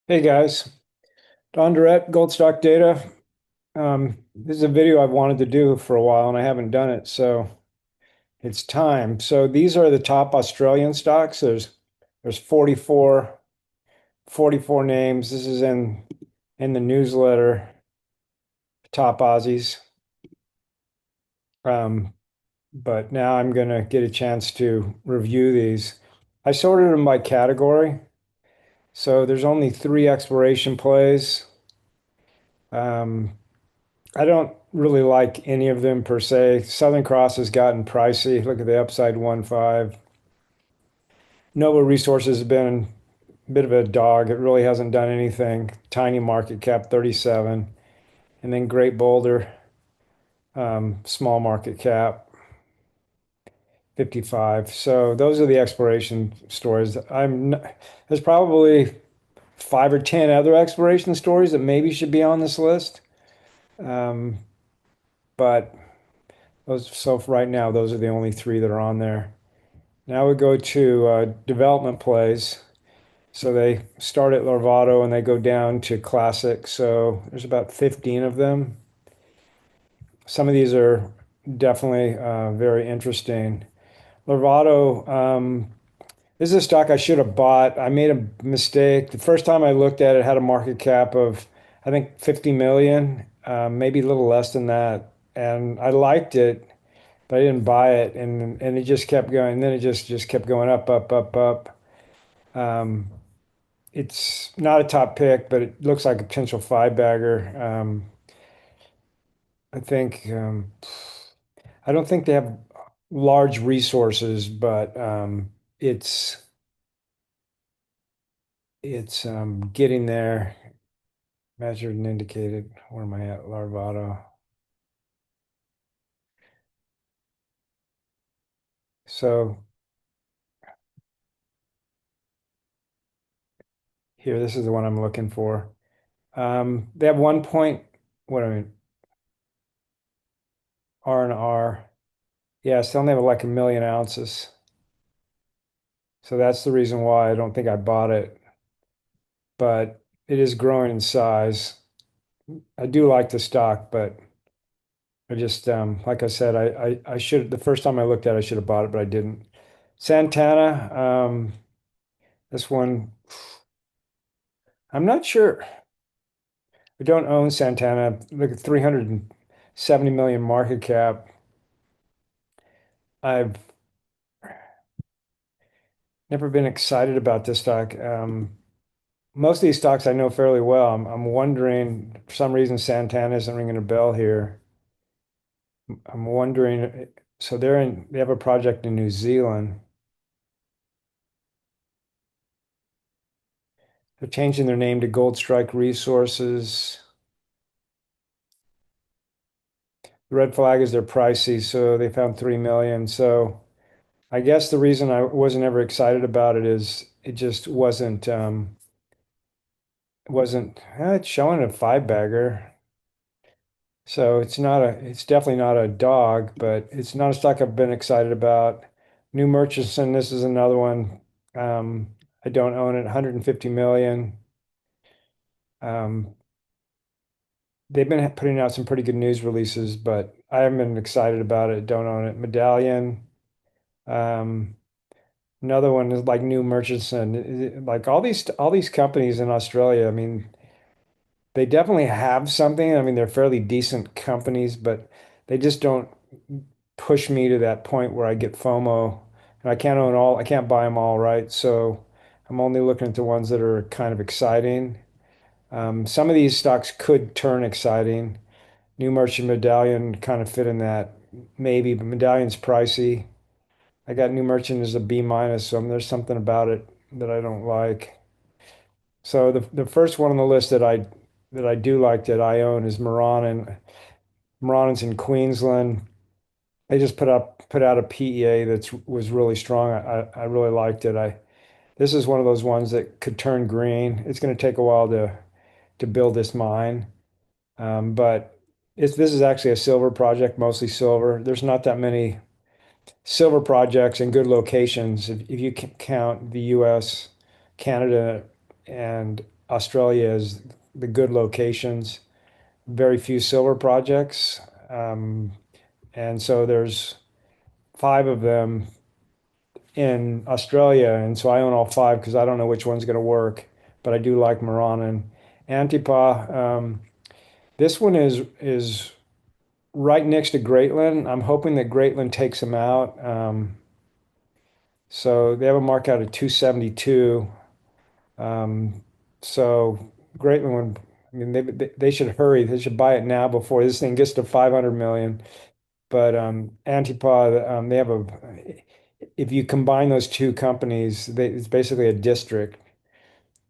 Hey guys, Don Durrett, Gold Stock Data. This is a video I've wanted to do for a while and I haven't done it, so it's time. So these are the top Australian stocks. There's 44 names. This is in the newsletter, top Aussies. Um, but now I'm gonna get a chance to review these. I sorted them by category. So there's only three exploration plays. Um, I don't really like any of them per se. Southern Cross has gotten pricey. Look at the upside 1.5. Nova Resources has been a bit of a dog. It really hasn't done anything. Tiny market cap 37. And then Great Boulder, small market cap 55. So those are the exploration stories. There's probably five or 10 other exploration stories that maybe should be on this list. Um, but so for right now, those are the only three that are on there. Now we go to development plays. So they start at Larvado and they go down to classic. So there's about 15 of them. Some of these are definitely very interesting. Larvado, this is a stock I should have bought. I made a mistake. The first time I looked at it, it had a market cap of, I think, 50 million, maybe a little less than that. And I liked it, but I didn't buy it. And it just kept going. And then it just kept going up, up, up, up. Um, it's not a top pick, but it looks like a potential five bagger. I think I don't think they have large resources, but it's it's getting there. Measured and indicated. Where am I at? Larvado. So here, this is the one I'm looking for. They have 1 point. What I mean, R and R. Yeah, so they only have like a million ounces. So that's the reason why I don't think I bought it. But it is growing in size. I do like the stock, but I just like I said, I should the first time I looked at it, I should have bought it, but I didn't. Santana, this one, I'm not sure. We don't own Santana. Look at 370 million market cap. I've never been excited about this stock. Most of these stocks I know fairly well. I'm wondering, for some reason, Santana isn't ringing a bell here. I'm wondering, so they have a project in New Zealand. They're changing their name to Gold Strike Resources. The red flag is they're pricey, so they found 3 million. So I guess the reason I wasn't ever excited about it is it just wasn't it's showing a five bagger. So it's definitely not a dog, but it's not a stock I've been excited about. New Murchison, this is another one. I don't own it, 150 million. Um, they've been putting out some pretty good news releases, but I haven't been excited about it. Don't own it. Medallion. Um, Another one is like New Murchison. Like all these companies in Australia, I mean, they definitely have something. I mean, they're fairly decent companies, but they just don't push me to that point where I get FOMO. And I can't buy them all, right? So I'm only looking at the ones that are kind of exciting. Some of these stocks could turn exciting. New Merchant Medallion kind of fit in that maybe, but Medallion's pricey. I got New Merchant as a B minus, so there's something about it that I don't like. So the first one on the list that I do like that I own is Moranin. Moranin's in Queensland. They just put out a PEA that was really strong. I really liked it. I This is one of those ones that could turn green. It's going to take a while to build this mine, but this is actually a silver project, mostly silver. There's not that many silver projects in good locations. If you count the U.S., Canada, and Australia has the good locations, very few silver projects. Um, and so there's five of them in Australia. And so I own all five because I don't know which one's going to work, but I do like Moranin. Antipa, this one is right next to Greatland. I'm hoping that Greatland takes them out. So they have a mark out at 272. Um, so Greatland would, I mean, they should hurry. They should buy it now before this thing gets to 500 million. But Antipa, they have a, if you combine those two companies, it's basically a district.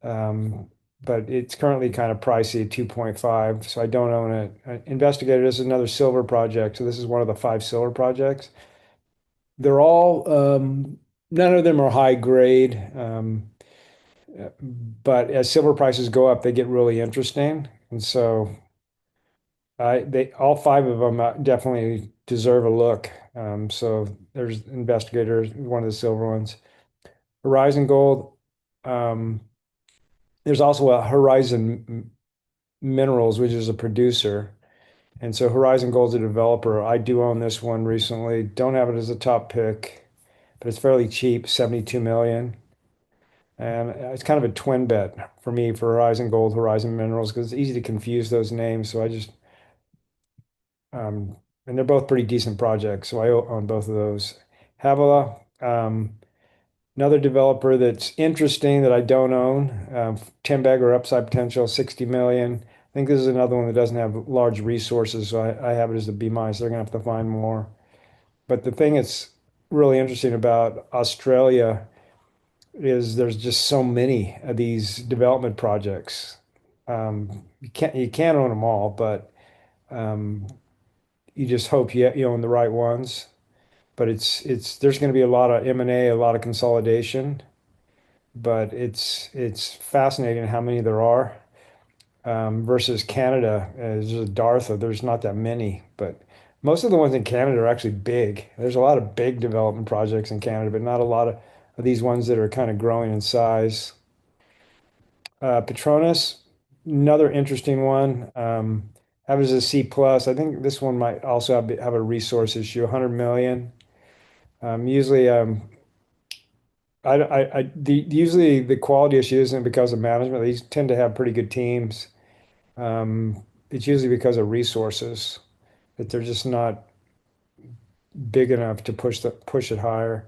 Um, but it's currently kind of pricey at 2.5, so I don't own it. Investigator, this is another silver project. So this is one of the five silver projects. They're all, none of them are high grade. But as silver prices go up, they get really interesting. And so all five of them definitely deserve a look. So there's Investigator, one of the silver ones. Horizon Gold. Um, there's also a Horizon Minerals, which is a producer. And so Horizon Gold's a developer. I do own this one recently. Don't have it as a top pick, but it's fairly cheap, 72 million. And it's kind of a twin bet for me for Horizon Gold, Horizon Minerals, because it's easy to confuse those names. So I just, and they're both pretty decent projects. So I own both of those. Havilah, another developer that's interesting that I don't own. 10 bagger upside potential, 60 million. I think this is another one that doesn't have large resources. So I have it as a B minus. They're going to have to find more. But the thing that's really interesting about Australia is there's just so many of these development projects. You can't own them all, but um, you just hope you own the right ones. But it's there's going to be a lot of M&A, a lot of consolidation, but it's fascinating how many there are versus Canada. There's a Dartha, there's not that many, but most of the ones in Canada are actually big. There's a lot of big development projects in Canada, but not a lot of these ones that are kind of growing in size. Petronas, another interesting one. Have it as a C plus. I think this one might also have a resource issue, 100 million. Usually, usually the quality issue isn't because of management. These tend to have pretty good teams. It's usually because of resources that they're just not big enough to push it higher.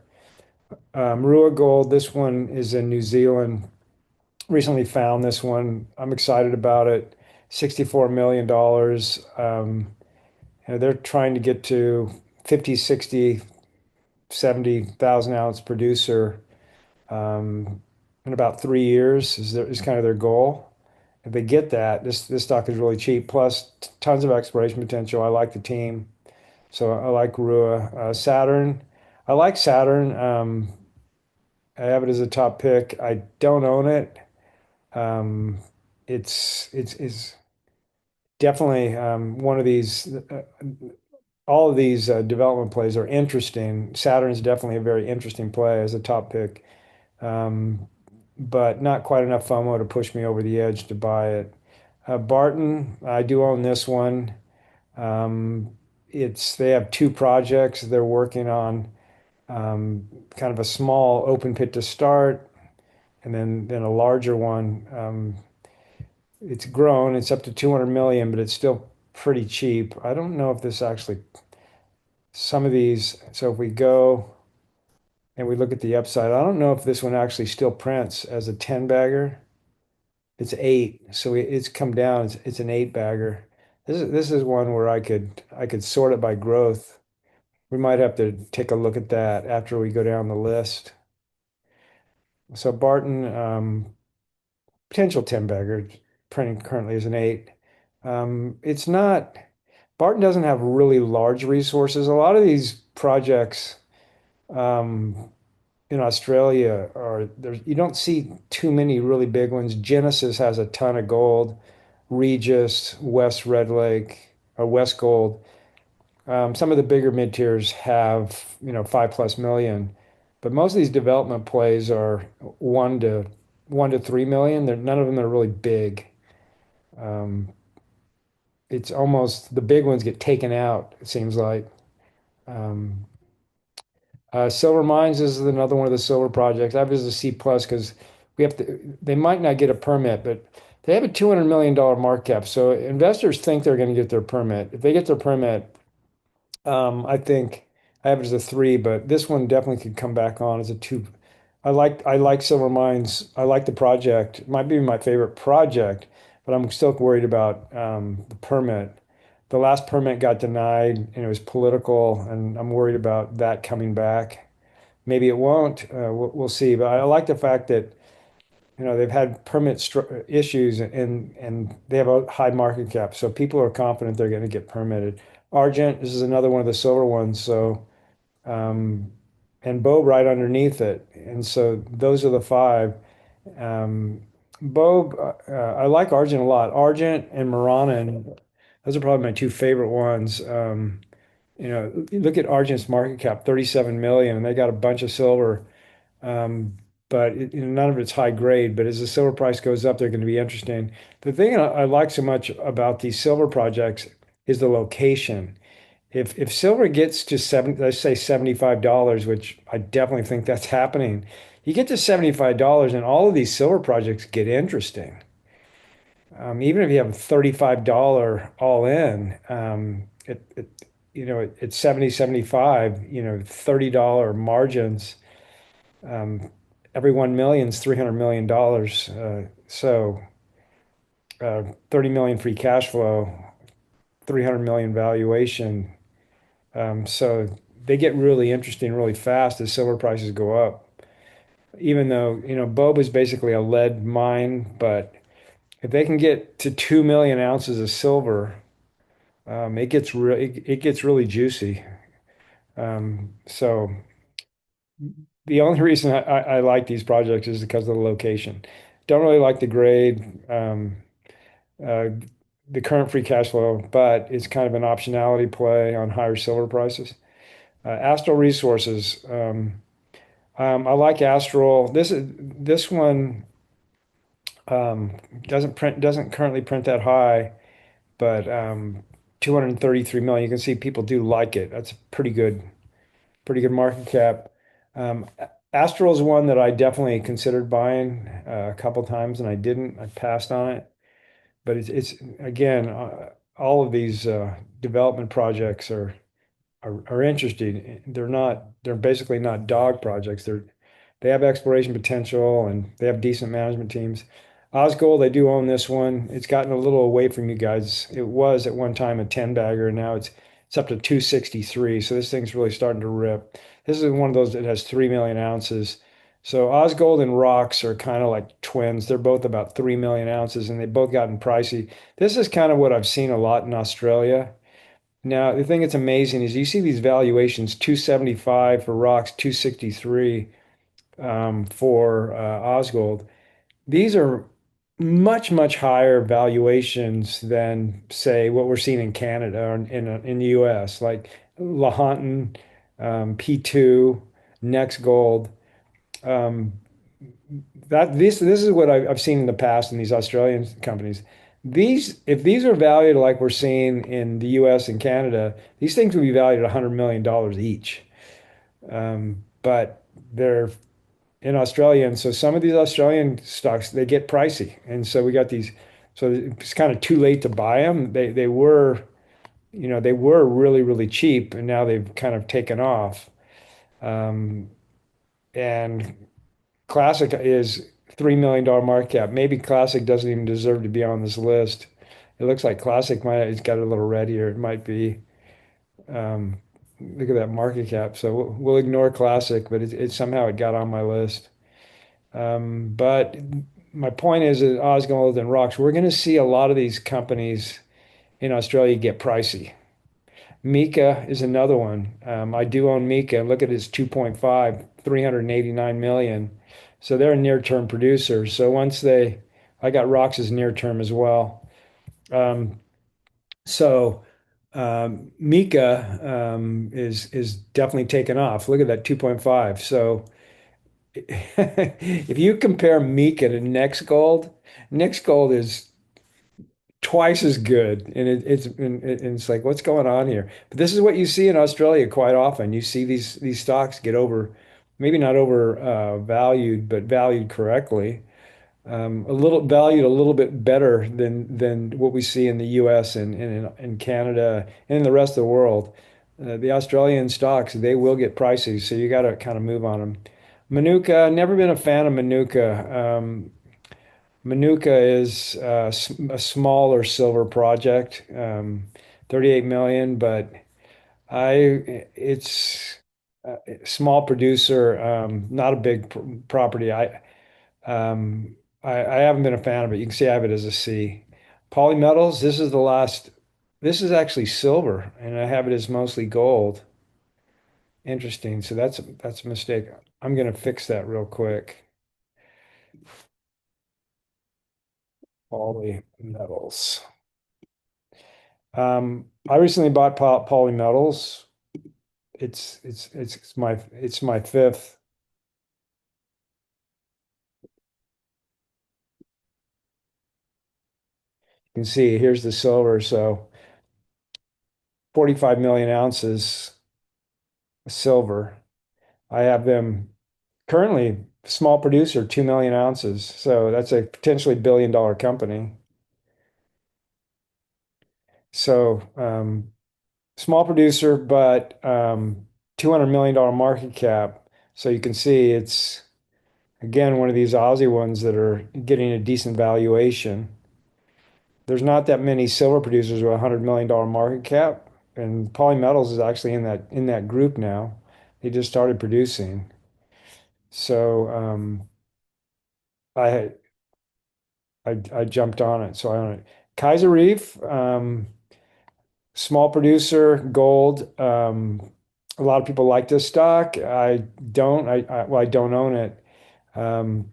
Rua Gold, this one is in New Zealand. Recently found this one. I'm excited about it. $64 million. They're trying to get to 50, 60, 70,000 ounce producer in about 3 years is kind of their goal. If they get that, this stock is really cheap. Plus, tons of exploration potential. I like the team, so I like Rua. Saturn, I like Saturn. I have it as a top pick. I don't own it. Um, it's definitely one of these. All of these development plays are interesting. Saturn's definitely a very interesting play as a top pick, um, but not quite enough FOMO to push me over the edge to buy it. Barton, I do own this one. Um, they have two projects they're working on, kind of a small open pit to start, and then a larger one. It's grown. It's up to 200 million, but it's still pretty cheap. I don't know if this actually, some of these, so if we go and we look at the upside, I don't know if this one actually still prints as a 10 bagger. It's eight, so it's come down. It's an eight bagger. This is one where I could sort it by growth. We might have to take a look at that after we go down the list. So Barton, potential 10 bagger, printing currently as an eight. It's not, Barton doesn't have really large resources. A lot of these projects um, in Australia you don't see too many really big ones. Genesis has a ton of gold. Regis, West Red Lake, or West Gold. Some of the bigger mid tiers have, 5+ million, but most of these development plays are 1 to 1 to 3 million. None of them are really big. Um, it's almost the big ones get taken out, it seems like. Um, Silver Mines is another one of the silver projects. I have it as a C plus because they might not get a permit, but they have a $200 million market cap. So investors think they're going to get their permit. If they get their permit, I think I have it as a three, but this one definitely could come back on as a two. I like Silver Mines. I like the project. It might be my favorite project, but I'm still worried about the permit. The last permit got denied, and it was political, and I'm worried about that coming back. Maybe it won't. We'll see. But I like the fact that they've had issues, and they have a high market cap, so people are confident they're going to get permitted. Argent, this is another one of the silver ones. So um, and Bow right underneath it. And so those are the five. Um, Bow, I like Argent a lot. Argent and Marana, those are probably my two favorite ones. You look at Argent's market cap, 37 million, and they got a bunch of silver. Um, but none of it's high grade. But as the silver price goes up, they're going to be interesting. The thing I like so much about these silver projects is the location. If silver gets to let's say $75, which I definitely think that's happening, you get to $75 and all of these silver projects get interesting. Even if you have a $35 all in, it's 70, 75, $30 margins. Um, every 1 million is $300 million. So 30 million free cash flow, 300 million valuation. So they get really interesting really fast as silver prices go up. Even though, Bob is basically a lead mine, but if they can get to 2 million ounces of silver, it gets really juicy. So the only reason I like these projects is because of the location. Don't really like the grade, uh, the current free cash flow, but it's kind of an optionality play on higher silver prices. Astral Resources. I like Astral. This one doesn't currently print that high, but 233 million. You can see people do like it. That's a pretty good market cap. Um, Astral is one that I definitely considered buying a couple times, and I didn't. I passed on it. But it's again, all of these development projects are interesting. They're basically not dog projects. They have exploration potential and they have decent management teams. Osgold, they do own this one. It's gotten a little away from you guys. It was at one time a 10 bagger, and now it's up to 263. So this thing's really starting to rip. This is one of those that has 3 million ounces. So Osgold and Rocks are kind of like twins. They're both about 3 million ounces, and they've both gotten pricey. This is kind of what I've seen a lot in Australia. Now, the thing that's amazing is you see these valuations, 275 for Rocks, 263 for Osgold. These are much, much higher valuations than, say, what we're seeing in Canada or in the US, like Lahontan, P2, Next Gold. Um, this is what I've seen in the past in these Australian companies. If these are valued like we're seeing in the US and Canada, these things would be valued at $100 million each. But they're in Australia, and so some of these Australian stocks they get pricey, and so we got these. So it's kind of too late to buy them. They were really really cheap, and now they've kind of taken off. Um, and Classic is $3 million market cap. Maybe Classic doesn't even deserve to be on this list. It looks like Classic might it's got a little red here. It might be. Um, Look at that market cap. So we'll ignore Classic, but somehow it got on my list. But my point is that Osgold and Rocks, we're going to see a lot of these companies in Australia get pricey. Mika is another one. I do own Mika. Look at its 2.5, 389 million. So they're a near-term producer. So I got Rocks as near-term as well. Um, so Mika is definitely taken off. Look at that 2.5. So if you compare Mika to Next Gold is twice as good, and it's like what's going on here? But this is what you see in Australia quite often. You see these stocks get over, maybe not over valued, but valued correctly. A little valued a little bit better than what we see in the US and in Canada and in the rest of the world. The Australian stocks, they will get pricey, so you got to kind of move on them. Manuka, never been a fan of Manuka. Manuka is a smaller silver project, 38 million, but it's a small producer, not a big property. Um, I haven't been a fan of it. You can see I have it as a C. Polymetals, this is actually silver, and I have it as mostly gold. Interesting. So that's a mistake. I'm going to fix that real quick. Polymetals. I recently bought Polymetals. It's my fifth. You can see here's the silver. So 45 million ounces of silver. I have them currently small producer, 2 million ounces. So that's a potentially billion-dollar company. So small producer, but $200 million market cap. So you can see it's again one of these Aussie ones that are getting a decent valuation. There's not that many silver producers with a $100 million market cap, and Polymetals is actually in that group now. They just started producing. So I I jumped on it. So I own it. Kaiser Reef, small producer, gold. A lot of people like this stock. I don't. Well, I don't own it. Um,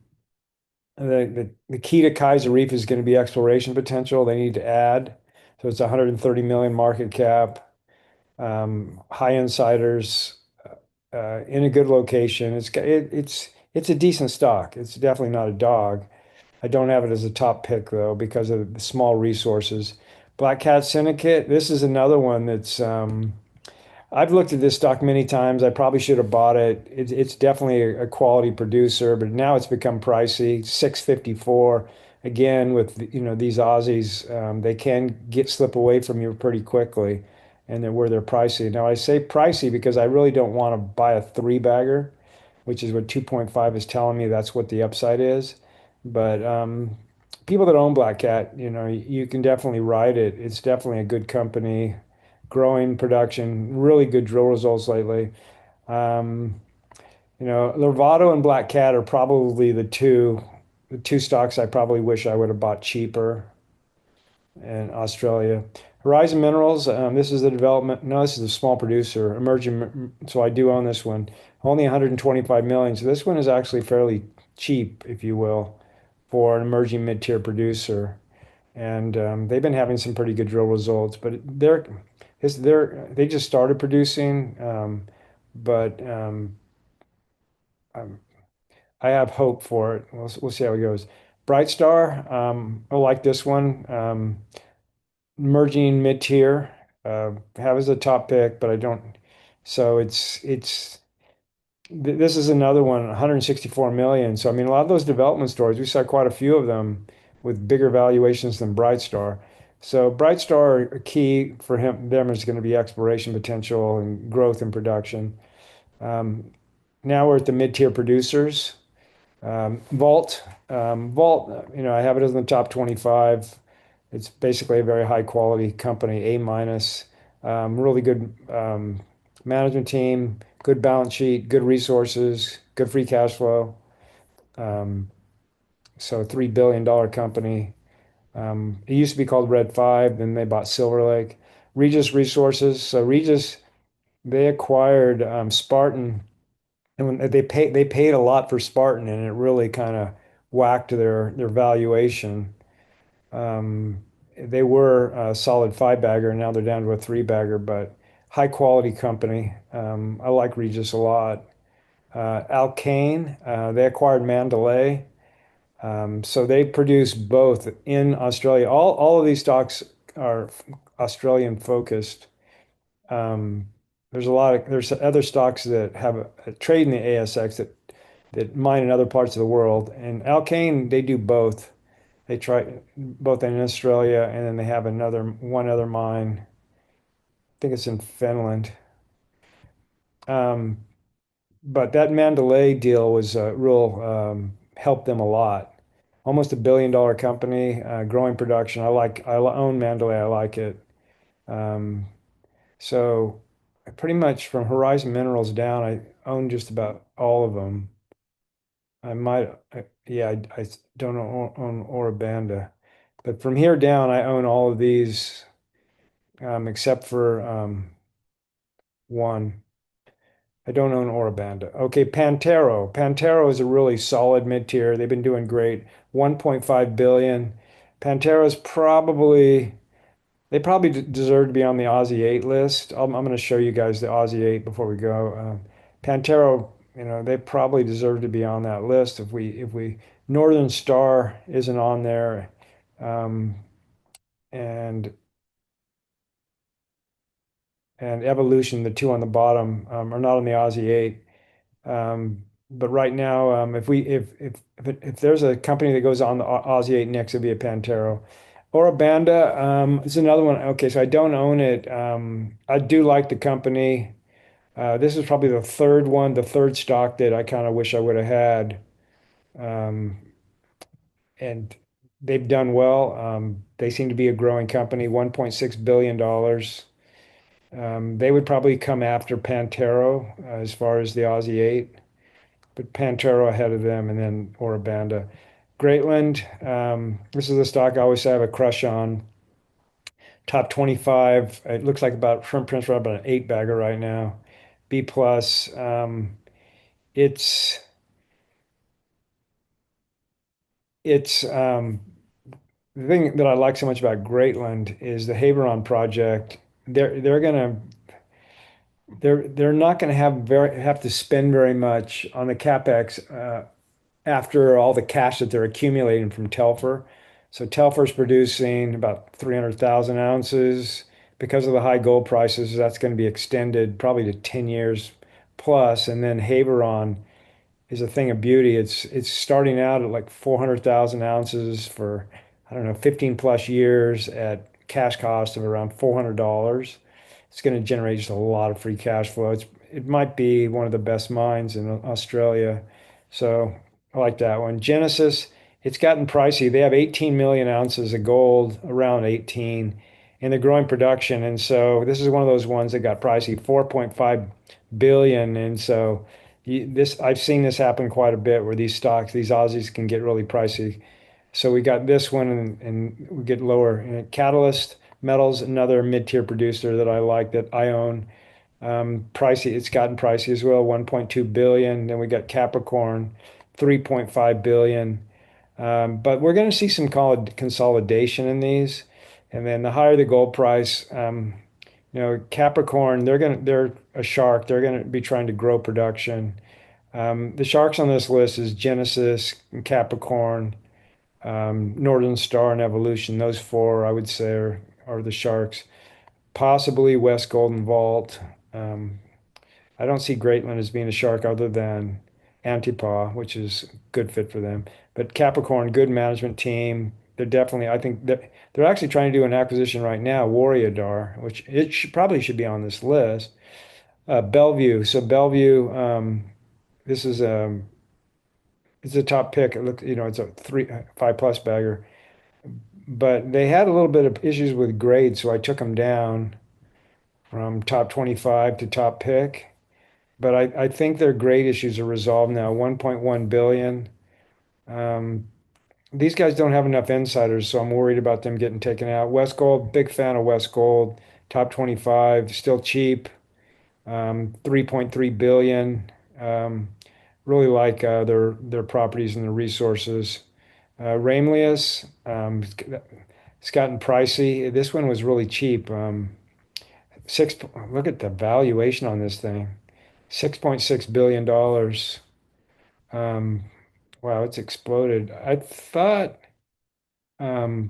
the key to Kaiser Reef is going to be exploration potential. They need to add. So it's 130 million market cap, high insiders, in a good location. It's a decent stock. It's definitely not a dog. I don't have it as a top pick though because of the small resources. Black Cat Syndicate, this is another one that's I've looked at this stock many times. I probably should have bought it. It's definitely a quality producer, but now it's become pricey. 654. Again, with these Aussies, they can get slip away from you pretty quickly, and they're pricey. Now I say pricey because I really don't want to buy a three bagger, which is what 2.5 is telling me. That's what the upside is. But people that own Black Cat, you can definitely ride it. It's definitely a good company, growing production, really good drill results lately. Um, Lovato and Black Cat are probably the two stocks I probably wish I would have bought cheaper in Australia. Horizon Minerals, this is the development. No, this is a small producer, emerging. So I do own this one. Only 125 million. So this one is actually fairly cheap, if you will, for an emerging mid-tier producer. And they've been having some pretty good drill results, but they just started producing. But um, I have hope for it. We'll see how it goes. Bright Star, I like this one. Emerging mid-tier, have as a top pick, but I don't. So this is another one, 164 million. So I mean, a lot of those development stories, we saw quite a few of them with bigger valuations than Brightstar. So Brightstar, a key for them is going to be exploration potential and growth in production. Um, Now we're at the mid-tier producers. Vault, I have it as in the top 25. It's basically a very high quality company, A minus, really good management team, good balance sheet, good resources, good free cash flow. Um, so $3 billion company. It used to be called Red 5, then they bought Silver Lake. Regis Resources. So Regis, they acquired Spartan, and when they paid a lot for Spartan, and it really kind of whacked their valuation. Um, they were a solid five bagger, and now they're down to a three bagger, but high quality company. I like Regis a lot. Alkane, they acquired Mandalay. So they produce both in Australia. All of these stocks are Australian focused. Um, there's other stocks that have a trade in the ASX that mine in other parts of the world. And Alkane, they do both. They try both in Australia, and then they have one other mine. I think it's in Finland. Um, but that Mandalay deal was real helped them a lot. Almost $1 billion company, growing production. I own Mandalay. I like it. Um, so pretty much from Horizon Minerals down, I own just about all of them. Yeah, I don't own Ora Banda, but from here down, I own all of these except for one. I don't own Ora Banda. Okay, Pantero. Pantero is a really solid mid-tier. They've been doing great. 1.5 billion. Pantero's probably They probably deserve to be on the Aussie 8 list. I'm going to show you guys the Aussie 8 before we go. Pantero, they probably deserve to be on that list. If we Northern Star isn't on there, um, and and Evolution, the two on the bottom, are not on the Aussie 8. But right now, if there's a company that goes on the Aussie 8 next, it'd be a Pantero. Or a Banda is another one. Okay, so I don't own it. I do like the company. This is probably the third stock that I kind of wish I would have had. Um, and they've done well. They seem to be a growing company, $1.6 billion. They would probably come after Pantero as far as the Aussie 8. But Pantera ahead of them, and then Ora Banda. Greatland, this is a stock I always have a crush on. Top 25. It looks like about Shrimp Prince right about an eight bagger right now. B plus. It's it's The thing that I like so much about Greatland is the Haveron project. They're gonna they're not gonna have to spend very much on the capex after all the cash that they're accumulating from Telfer. So Telfer's producing about 300,000 ounces. Because of the high gold prices, that's going to be extended probably to 10 years plus. And then Haveron is a thing of beauty. It's starting out at like 400,000 ounces for, I don't know, 15 plus years at cash cost of around $400. It's going to generate just a lot of free cash flow. It might be one of the best mines in Australia. So I like that one. Genesis, it's gotten pricey. They have 18 million ounces of gold, around 18, and they're growing production. And so this is one of those ones that got pricey, 4.5 billion. And so I've seen this happen quite a bit where these Aussies can get really pricey. So we got this one, and we get lower. And Catalyst Metals, another mid-tier producer that I like that I own. Pricey, it's gotten pricey as well, 1.2 billion. Then we got Capricorn, 3.5 billion. But we're going to see some consolidation in these. And then the higher the gold price, Capricorn, they're a shark. They're going to be trying to grow production. The sharks on this list is Genesis, Capricorn, Northern Star, and Evolution. Those four, I would say, are the sharks. Possibly West Golden Vault. Um, I don't see Greatland as being a shark other than Antipa, which is a good fit for them. But Capricorn, good management team. I think that they're actually trying to do an acquisition right now, Warrior, which probably should be on this list. Bellevue. So Bellevue, this is it's a top pick. It looks, it's a 5 plus bagger, but they had a little bit of issues with grade, so I took them down from top 25 to top pick. But I think their grade issues are resolved now. 1.1 billion. Um, these guys don't have enough insiders, so I'm worried about them getting taken out. West Gold, big fan of West Gold. Top 25, still cheap. 3.3 billion. Really like their properties and their resources. Ramelius, it's gotten pricey. This one was really cheap. Look at the valuation on this thing. $6.6 billion dollars. Um, wow, it's exploded. I thought um,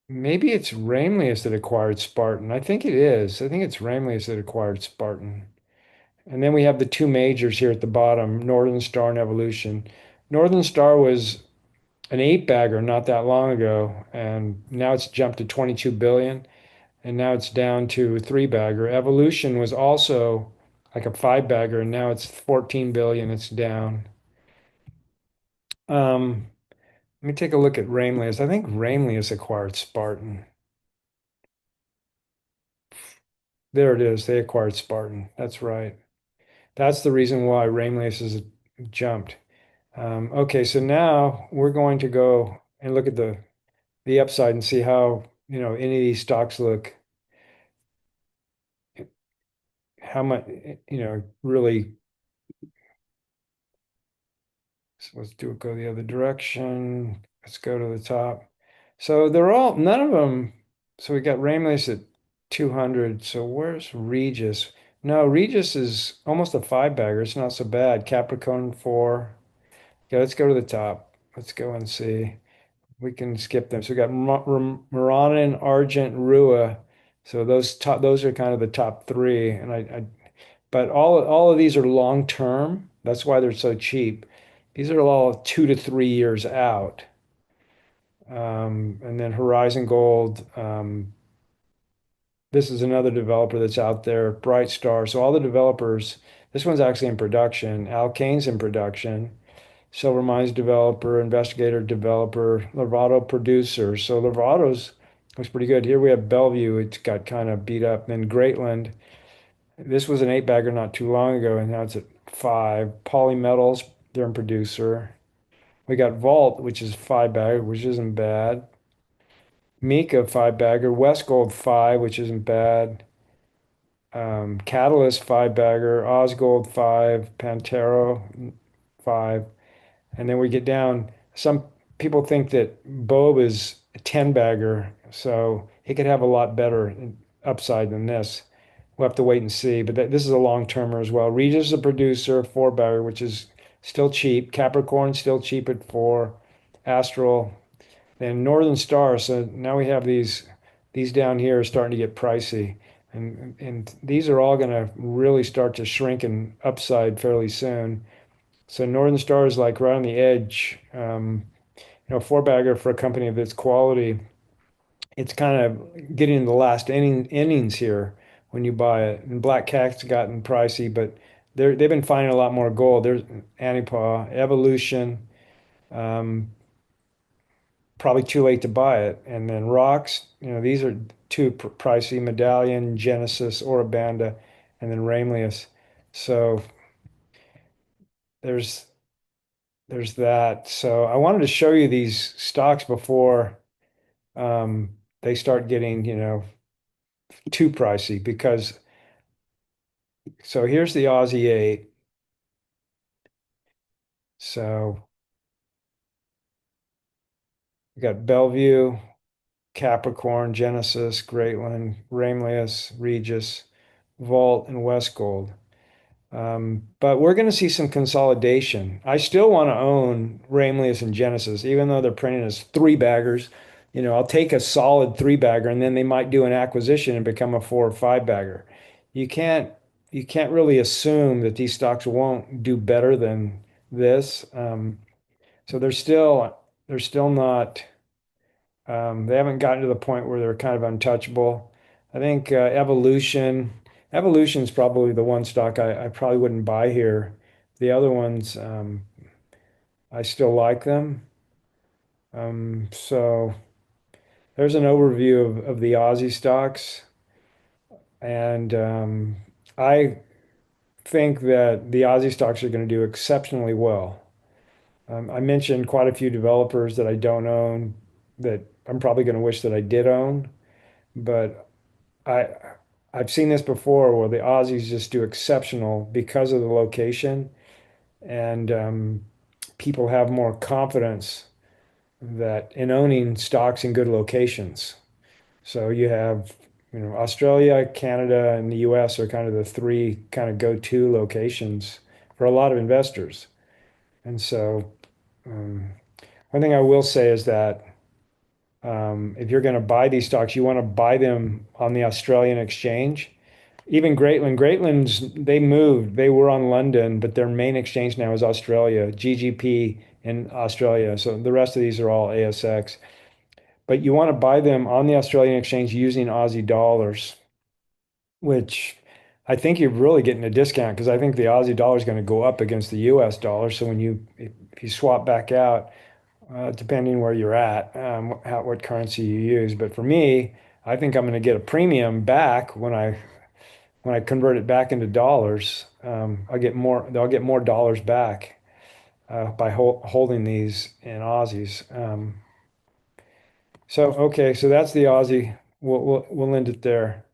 maybe it's Ramelius that acquired Spartan. I think it is. I think it's Ramelius that acquired Spartan. And then we have the two majors here at the bottom, Northern Star and Evolution. Northern Star was an eight bagger not that long ago, and now it's jumped to 22 billion, and now it's down to a three bagger. Evolution was also like a five bagger, and now it's 14 billion, it's down. Let me take a look at Ramelius. I think Ramelius acquired Spartan. There it is. They acquired Spartan. That's right. That's the reason why Ramelius has jumped. Okay, so now we're going to go and look at the upside and see how, any of these stocks look, how much, really. So let's go the other direction. Let's go to the top. So they're all, none of them. So we got Ramelius at 200. So where's Regis? No, Regis is almost a five bagger. It's not so bad. Capricorn 4. Okay, let's go to the top. Let's go and see. We can skip them. So we got Maranin, Argent, Rua. So those are kind of the top three. But all of these are long term. That's why they're so cheap. These are all 2 to 3 years out. And then Horizon Gold. This is another developer that's out there. Bright Star. So all the developers. This one's actually in production. Alkane's in production. Silver Mines developer, Investigator developer, Lovato producer. So Lovato's looks pretty good. Here we have Bellevue. It's got kind of beat up. Then Greatland. This was an eight bagger not too long ago, and now it's at five. Polymetals, they're in producer. We got Vault, which is five bagger, which isn't bad. Mika, five bagger. Westgold, five, which isn't bad. Catalyst, five bagger. Osgold, five. Pantero, five. And then we get down. Some people think that Bob is a 10 bagger, so he could have a lot better upside than this. We'll have to wait and see. But this is a long termer as well. Regis is a producer, four bagger, which is still cheap. Capricorn still cheap at four. Astral, then Northern Star. So now we have these down here are starting to get pricey. And these are all going to really start to shrink in upside fairly soon. So Northern Star is like right on the edge. Four bagger for a company of its quality, it's kind of getting in the last innings here when you buy it. And Black Cat's gotten pricey, but they've been finding a lot more gold. There's Antipaw, Evolution, um, probably too late to buy it. And then Rocks, these are too pricey. Medallion, Genesis, Orabanda, and then Ramelius. So there's there's that. So I wanted to show you these stocks before they start getting, too pricey because so here's the Aussie 8. So we got Bellevue, Capricorn, Genesis, Greatland, Ramelius, Regis, Vault, and Westgold. But we're going to see some consolidation. I still want to own Ramelius and Genesis, even though they're printing as three baggers. I'll take a solid three bagger, and then they might do an acquisition and become a four or five bagger. You can't you can't really assume that these stocks won't do better than this. So they're still not. They haven't gotten to the point where they're kind of untouchable. I think Evolution's probably the one stock I probably wouldn't buy here. The other ones, I still like them. So there's an overview of the Aussie stocks. And I think that the Aussie stocks are going to do exceptionally well. I mentioned quite a few developers that I don't own that I'm probably going to wish that I did own. But I I've seen this before where the Aussies just do exceptional because of the location, and people have more confidence that in owning stocks in good locations. So you have Australia, Canada, and the US are kind of the three kind of go-to locations for a lot of investors. And so, um, one thing I will say is that if you're going to buy these stocks, you want to buy them on the Australian exchange. Even Greatland's, they moved. They were on London, but their main exchange now is Australia, GGP in Australia. So the rest of these are all ASX. But you want to buy them on the Australian exchange using Aussie dollars, which I think you're really getting a discount because I think the Aussie dollar is going to go up against the US dollar. So if you swap back out, depending where you're at, what currency you use. But for me, I think I'm going to get a premium back when I convert it back into dollars. I'll get more dollars back by holding these in Aussies. So okay, so that's the Aussie. We'll end it there.